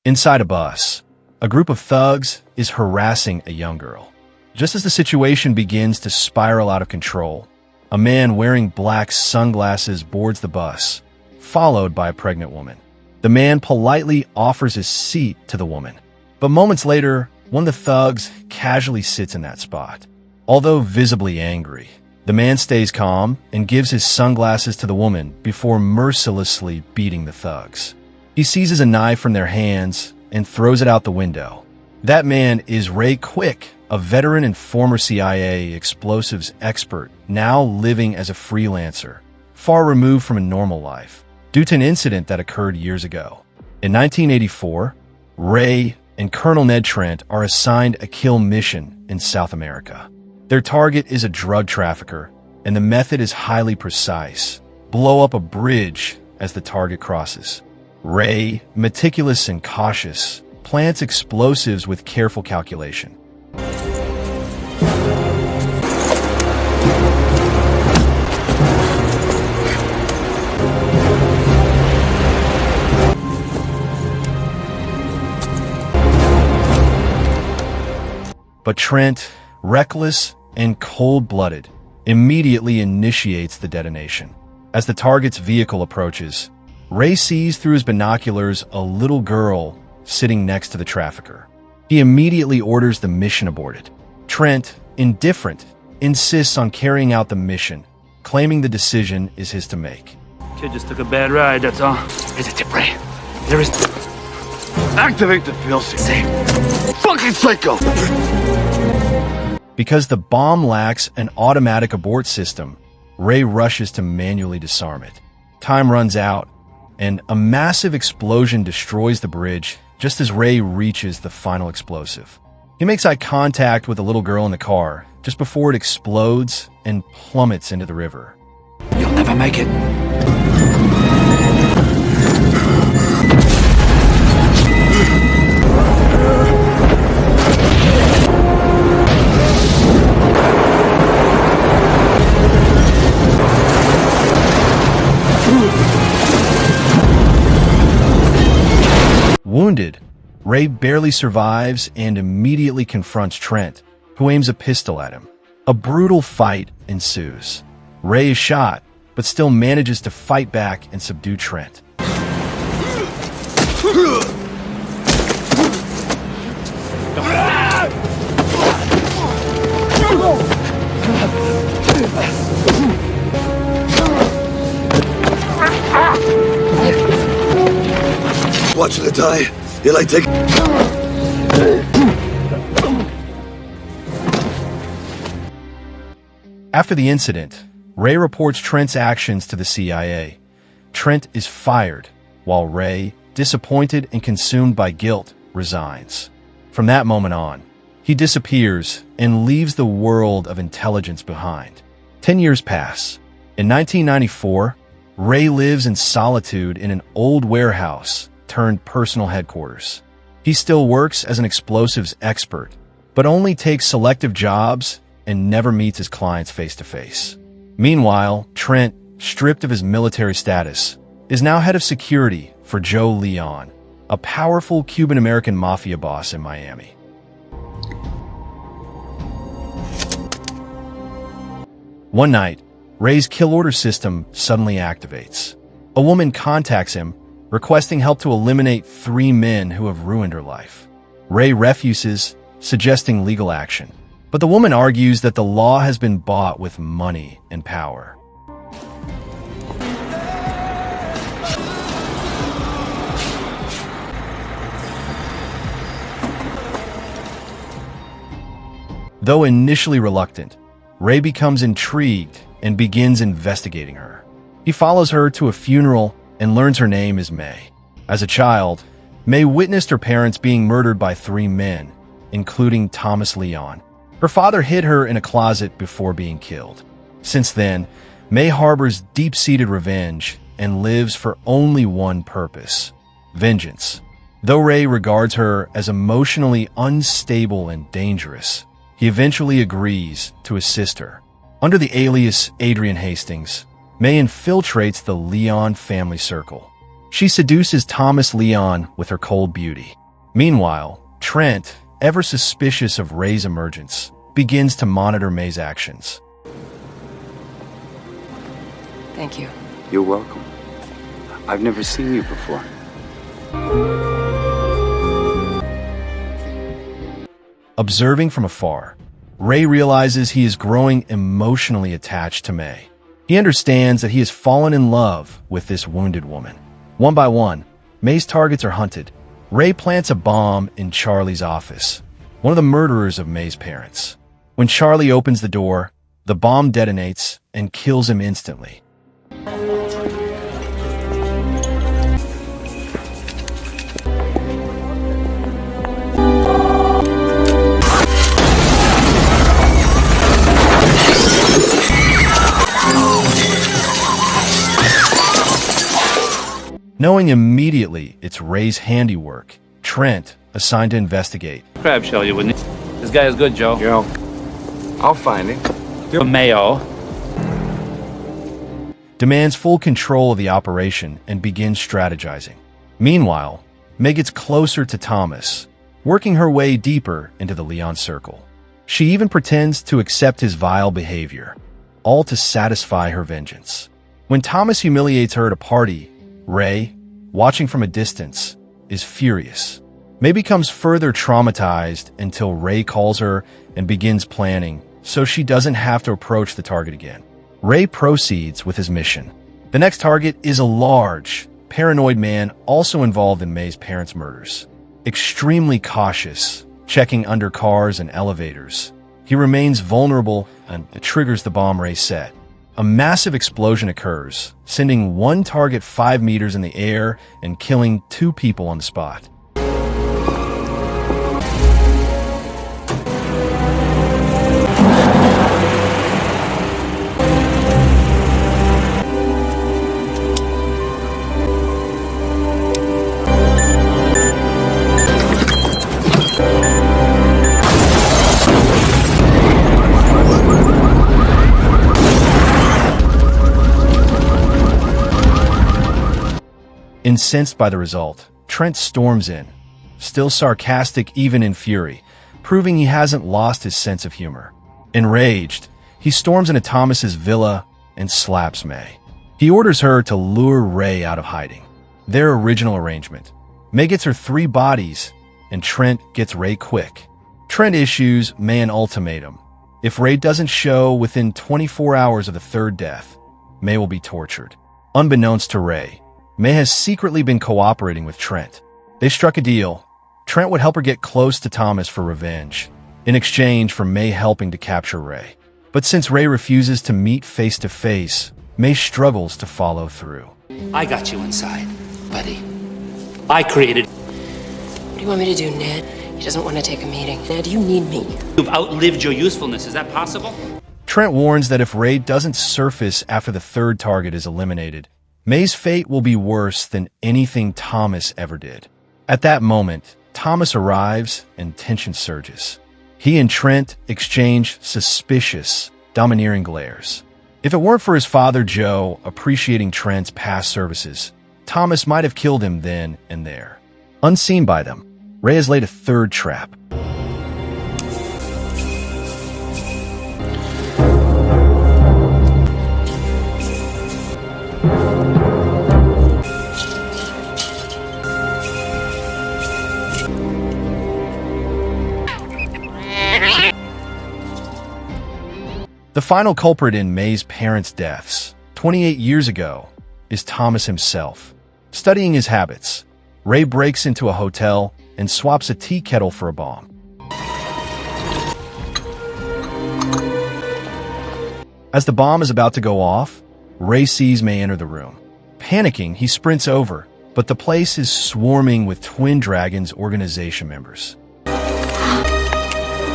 Inside a bus, a group of thugs is harassing a young girl. Just as the situation begins to spiral out of control, a man wearing black sunglasses boards the bus, followed by a pregnant woman. The man politely offers his seat to the woman, but moments later, one of the thugs casually sits in that spot. Although visibly angry, the man stays calm and gives his sunglasses to the woman before mercilessly beating the thugs. He seizes a knife from their hands and throws it out the window. That man is Ray Quick, a veteran and former CIA explosives expert, now living as a freelancer, far removed from a normal life, due to an incident that occurred years ago. In 1984, Ray and Colonel Ned Trent are assigned a kill mission in South America. Their target is a drug trafficker, and the method is highly precise. Blow up a bridge as the target crosses. Ray, meticulous and cautious, plants explosives with careful calculation. But Trent, reckless and cold-blooded, immediately initiates the detonation. As the target's vehicle approaches, Ray sees through his binoculars a little girl sitting next to the trafficker. He immediately orders the mission aborted. Trent, indifferent, insists on carrying out the mission, claiming the decision is his to make. Kid just took a bad ride, that's all. There's a tip, Ray. There is... Activate the field system. Fucking psycho! Because the bomb lacks an automatic abort system, Ray rushes to manually disarm it. Time runs out, and a massive explosion destroys the bridge just as Ray reaches the final explosive. He makes eye contact with the little girl in the car just before it explodes and plummets into the river. You'll never make it. Wounded, Ray barely survives and immediately confronts Trent, who aims a pistol at him. A brutal fight ensues. Ray is shot, but still manages to fight back and subdue Trent. Watching it die. You like take... After the incident, Ray reports Trent's actions to the CIA. Trent is fired, while Ray, disappointed and consumed by guilt, resigns. From that moment on, he disappears and leaves the world of intelligence behind. 10 years pass. In 1994, Ray lives in solitude in an old warehouse turned personal headquarters. He still works as an explosives expert, but only takes selective jobs and never meets his clients face-to-face. Meanwhile, Trent, stripped of his military status, is now head of security for Joe Leon, a powerful Cuban-American mafia boss in Miami. One night, Ray's kill order system suddenly activates. A woman contacts him, requesting help to eliminate 3 men who have ruined her life. Ray refuses, suggesting legal action. But the woman argues that the law has been bought with money and power. Though initially reluctant, Ray becomes intrigued and begins investigating her. He follows her to a funeral and learns her name is May. As a child, May witnessed her parents being murdered by 3 men, including Thomas Leon. Her father hid her in a closet before being killed. Since then, May harbors deep-seated revenge and lives for only one purpose: vengeance. Though Ray regards her as emotionally unstable and dangerous, he eventually agrees to assist her. Under the alias Adrian Hastings, May infiltrates the Leon family circle. She seduces Thomas Leon with her cold beauty. Meanwhile, Trent, ever suspicious of Ray's emergence, begins to monitor May's actions. Thank you. You're welcome. I've never seen you before. Observing from afar, Ray realizes he is growing emotionally attached to May. He understands that he has fallen in love with this wounded woman. One by one, May's targets are hunted. Ray plants a bomb in Charlie's office, one of the murderers of May's parents. When Charlie opens the door, the bomb detonates and kills him instantly. Knowing immediately it's Ray's handiwork, Trent, assigned to investigate, Crab shell, you wouldn't. This guy is good, Joe. Yo, I'll find him. Mayo. demands full control of the operation and begins strategizing. Meanwhile, May gets closer to Thomas, working her way deeper into the Leon circle. She even pretends to accept his vile behavior, all to satisfy her vengeance. When Thomas humiliates her at a party, Ray, watching from a distance, is furious. May becomes further traumatized until Ray calls her and begins planning so she doesn't have to approach the target again. Ray proceeds with his mission. The next target is a large, paranoid man also involved in May's parents' murders. Extremely cautious, checking under cars and elevators, he remains vulnerable and triggers the bomb Ray set. A massive explosion occurs, sending one target 5 meters in the air and killing 2 people on the spot. Incensed by the result, Trent storms in, still sarcastic even in fury, proving he hasn't lost his sense of humor. Enraged, he storms into Thomas's villa and slaps May. He orders her to lure Ray out of hiding. Their original arrangement. May gets her 3 bodies, and Trent gets Ray quick. Trent issues May an ultimatum. If Ray doesn't show within 24 hours of the 3rd death, May will be tortured. Unbeknownst to Ray, May has secretly been cooperating with Trent. They struck a deal. Trent would help her get close to Thomas for revenge, in exchange for May helping to capture Ray. But since Ray refuses to meet face to face, May struggles to follow through. I got you inside, buddy. I created. What do you want me to do, Ned? He doesn't want to take a meeting. Ned, you need me. You've outlived your usefulness. Is that possible? Trent warns that if Ray doesn't surface after the 3rd target is eliminated, May's fate will be worse than anything Thomas ever did. At that moment, Thomas arrives and tension surges. He and Trent exchange suspicious, domineering glares. If it weren't for his father, Joe, appreciating Trent's past services, Thomas might have killed him then and there. Unseen by them, Ray has laid a 3rd trap. The final culprit in May's parents' deaths, 28 years ago, is Thomas himself. Studying his habits, Ray breaks into a hotel and swaps a tea kettle for a bomb. As the bomb is about to go off, Ray sees May enter the room. Panicking, he sprints over, but the place is swarming with Twin Dragons organization members.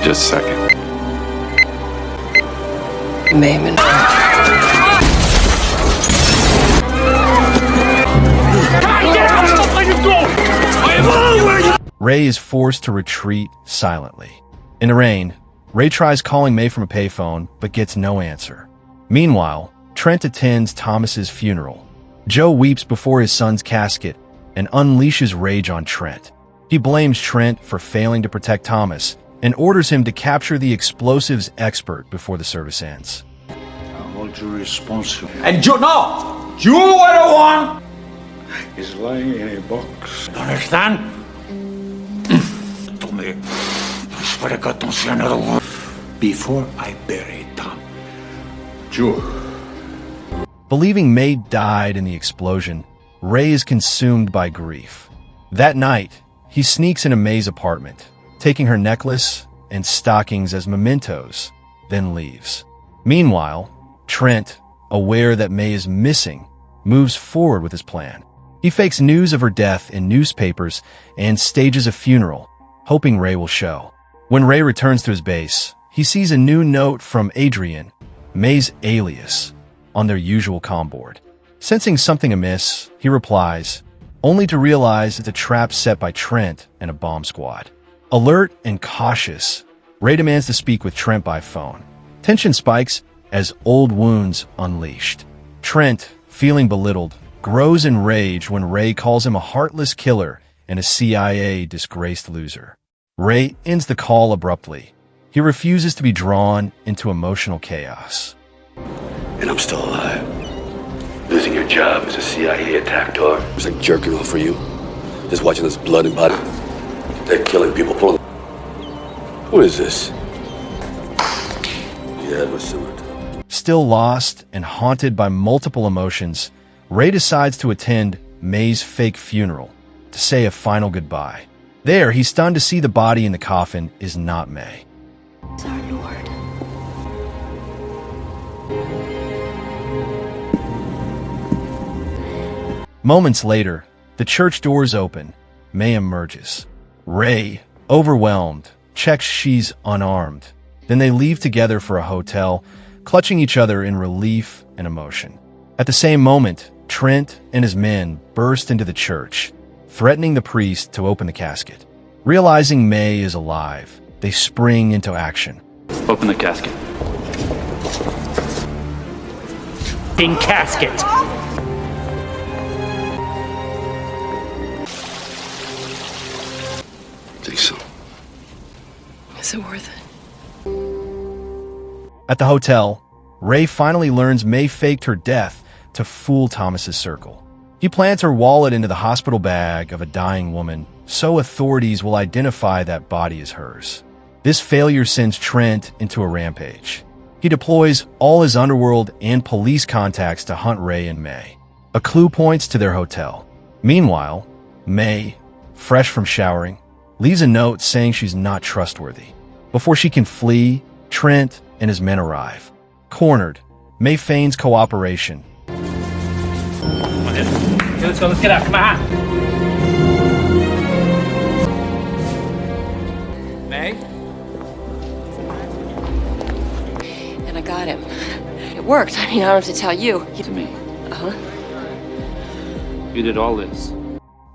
Just a second. Mayman. Ray is forced to retreat silently. In the rain, Ray tries calling May from a payphone, but gets no answer. Meanwhile, Trent attends Thomas's funeral. Joe weeps before his son's casket and unleashes rage on Trent. He blames Trent for failing to protect Thomas and orders him to capture the explosives expert before the service ends. I hold you responsible. And you know, you are the one He's lying in a box. You understand? To me, I swear to God, don't say another word before I bury Tom. Joe. Believing May died in the explosion, Ray is consumed by grief. That night, he sneaks into May's apartment, taking her necklace and stockings as mementos, then leaves. Meanwhile, Trent, aware that May is missing, moves forward with his plan. He fakes news of her death in newspapers and stages a funeral, hoping Ray will show. When Ray returns to his base, he sees a new note from Adrian, May's alias, on their usual comm board. Sensing something amiss, he replies, only to realize it's a trap set by Trent and a bomb squad. Alert and cautious, Ray demands to speak with Trent by phone. Tension spikes as old wounds unleashed. Trent, feeling belittled, grows in rage when Ray calls him a heartless killer and a CIA disgraced loser. Ray ends the call abruptly. He refuses to be drawn into emotional chaos. And I'm still alive. Losing your job as a CIA attack dog. It's like jerking off for you. Just watching this blood and body. They're killing people, pulling. What is this? Yeah, it was similar to. Still lost and haunted by multiple emotions, Ray decides to attend May's fake funeral to say a final goodbye. There, he's stunned to see the body in the coffin is not May. It's our Lord. Moments later, the church doors open. May emerges. Ray, overwhelmed, checks she's unarmed. Then they leave together for a hotel, clutching each other in relief and emotion. At the same moment, Trent and his men burst into the church, threatening the priest to open the casket. Realizing May is alive, they spring into action. Open the casket. In casket. Think so. Is it worth it? At the hotel, Ray finally learns May faked her death to fool Thomas's circle. He plants her wallet into the hospital bag of a dying woman, so authorities will identify that body as hers. This failure sends Trent into a rampage. He deploys all his underworld and police contacts to hunt Ray and May. A clue points to their hotel. Meanwhile, May, fresh from showering, leaves a note saying she's not trustworthy. Before she can flee, Trent and his men arrive. Cornered, May feigns cooperation. Okay, let's go. Let's get out. Come on. May? And I got him. It worked. I mean, I don't have to tell you. To me. Uh-huh. You did all this.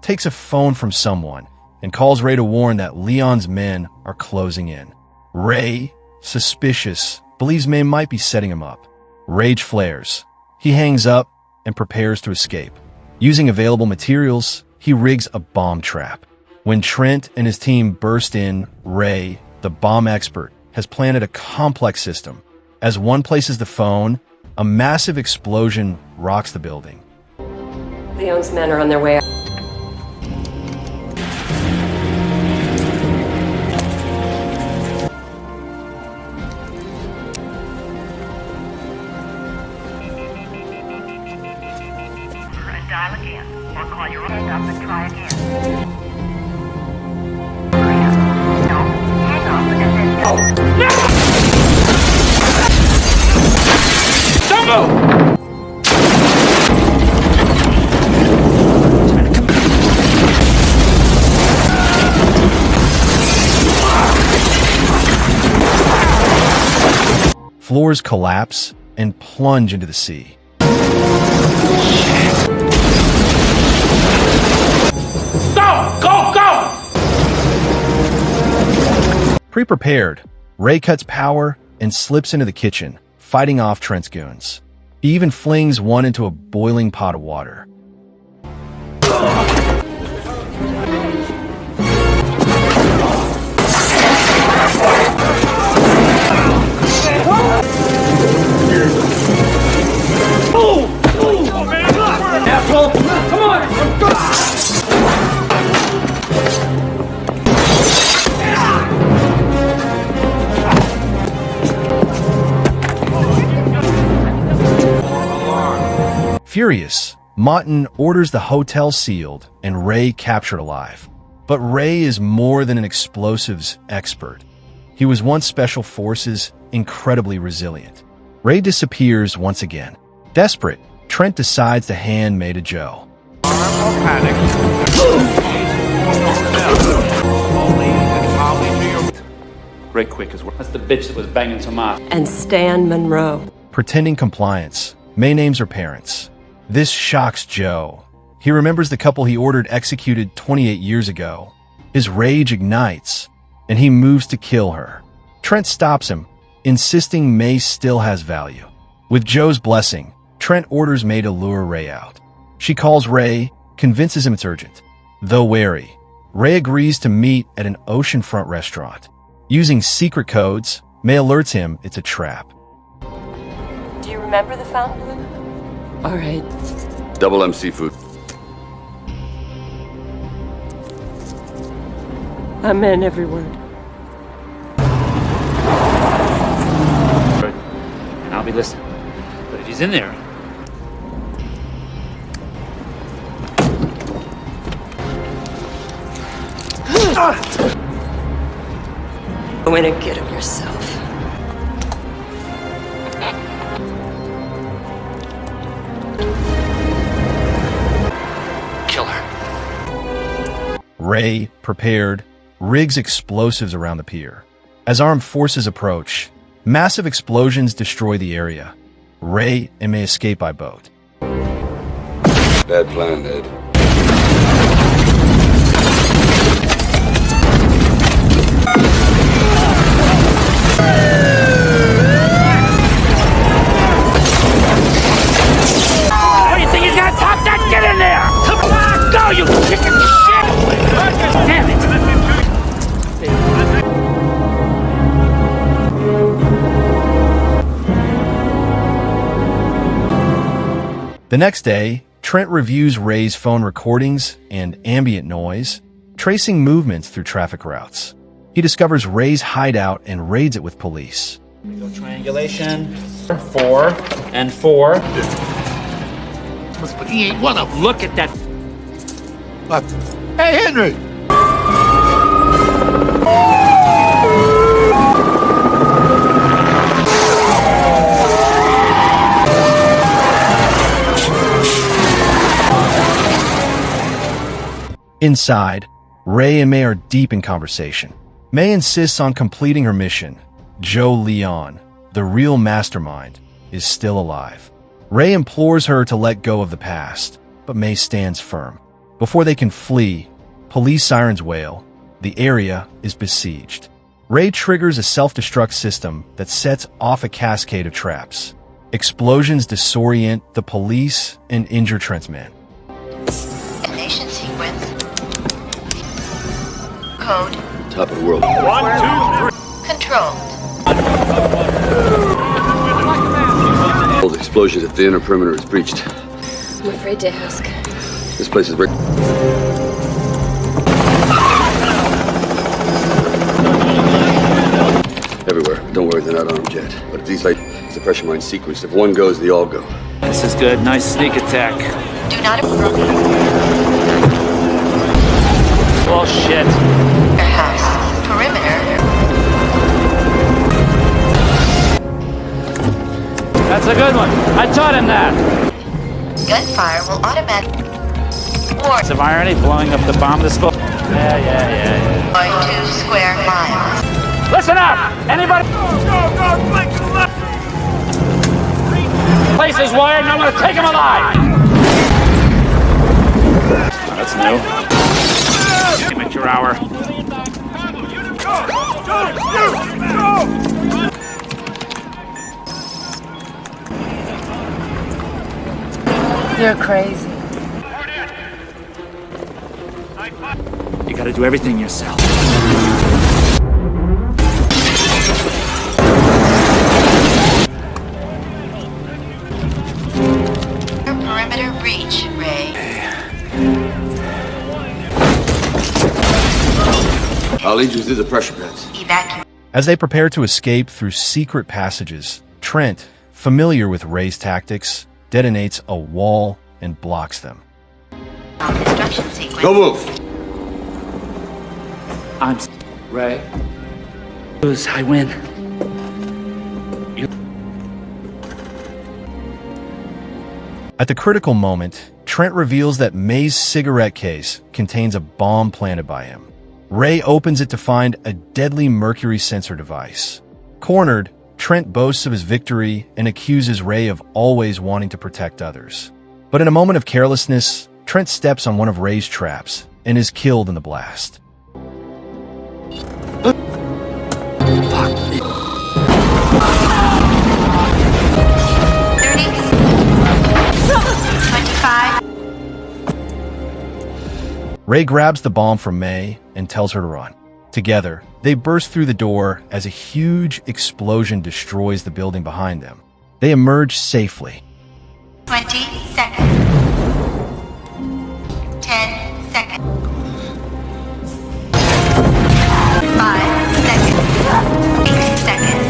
Takes a phone from someone and calls Ray to warn that Leon's men are closing in. Ray, suspicious, believes May might be setting him up. Rage flares. He hangs up and prepares to escape. Using available materials, he rigs a bomb trap. When Trent and his team burst in, Ray, the bomb expert, has planted a complex system. As one places the phone, a massive explosion rocks the building. Leon's men are on their way. Dial again, or call your hand up and try again. No, hang up and then go. Don't move! Floors collapse and plunge into the sea. Go! Pre-prepared, Ray cuts power and slips into the kitchen, fighting off Trent's goons. He even flings one into a boiling pot of water. Furious, Martin orders the hotel sealed and Ray captured alive. But Ray is more than an explosives expert. He was once Special Forces, incredibly resilient. Ray disappears once again. Desperate, Trent decides to hand May to Joe. Ray Quick is that's the bitch that was banging Tomas. And Stan Monroe. Pretending compliance, May names her parents. This shocks Joe. He remembers the couple he ordered executed 28 years ago. His rage ignites, and he moves to kill her. Trent stops him, insisting May still has value. With Joe's blessing, Trent orders May to lure Ray out. She calls Ray, convinces him it's urgent. Though wary, Ray agrees to meet at an oceanfront restaurant. Using secret codes, May alerts him it's a trap. Do you remember the fountain? All right. Double M seafood. I'm in every word. And I'll be listening. But if he's in there, go in and get him yourself. Kill her. Ray, prepared, rigs explosives around the pier. As armed forces approach, massive explosions destroy the area. Ray and May escape by boat. Bad plan, Ed. what do you think he's gonna top that? Get in there! Come on, go, you chicken shit! Damn it! The next day, Trent reviews Ray's phone recordings and ambient noise, tracing movements through traffic routes. He discovers Ray's hideout and raids it with police. Go triangulation. 4 and 4. But he ain't one of them. Look at that. What? Hey, Henry! Inside, Ray and May are deep in conversation. May insists on completing her mission. Joe Leon, the real mastermind, is still alive. Ray implores her to let go of the past, but May stands firm. Before they can flee, police sirens wail. The area is besieged. Ray triggers a self-destruct system that sets off a cascade of traps. Explosions disorient the police and injure Trent's men. Ignition sequence. Code. Top of the world. 1, 2, 3. Controlled. All the explosions at the inner perimeter is breached. I'm afraid to ask. This place is wrecked. Everywhere. Don't worry, they're not armed yet. But if these it's a pressure mine sequence. If one goes, they all go. This is good. Nice sneak attack. Do not approach. Bullshit. House. Perimeter. That's a good one. I taught him that. Gunfire will automatically. Warning. Some irony blowing up the bomb disposal. Yeah. 2 square miles. Listen up! Anybody? Go, flank to the left! Place is wired and I'm gonna take him alive! That's new. Amateur hour. You're crazy. You gotta do everything yourself. Perimeter breach, Ray. I'll lead you through the pressure vents. Evacuate. As they prepare to escape through secret passages, Trent, familiar with Ray's tactics, detonates a wall and blocks them. Construction sequence. Don't move. I'm Ray, lose, I win. At the critical moment, Trent reveals that May's cigarette case contains a bomb planted by him. Ray opens it to find a deadly mercury sensor device. Cornered, Trent boasts of his victory and accuses Ray of always wanting to protect others. But in a moment of carelessness, Trent steps on one of Ray's traps and is killed in the blast. 25. Ray grabs the bomb from May and tells her to run. Together, they burst through the door as a huge explosion destroys the building behind them. They emerge safely. 20 seconds. 10 seconds. 5 seconds. 8 seconds.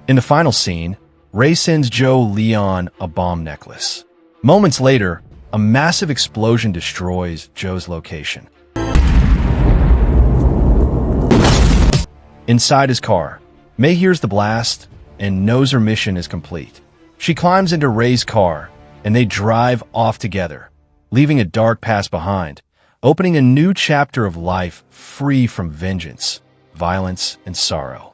In the final scene, Ray sends Joe Leon a bomb necklace. Moments later, a massive explosion destroys Joe's location. Inside his car, May hears the blast and knows her mission is complete. She climbs into Ray's car, and they drive off together, leaving a dark past behind, opening a new chapter of life free from vengeance, violence, and sorrow.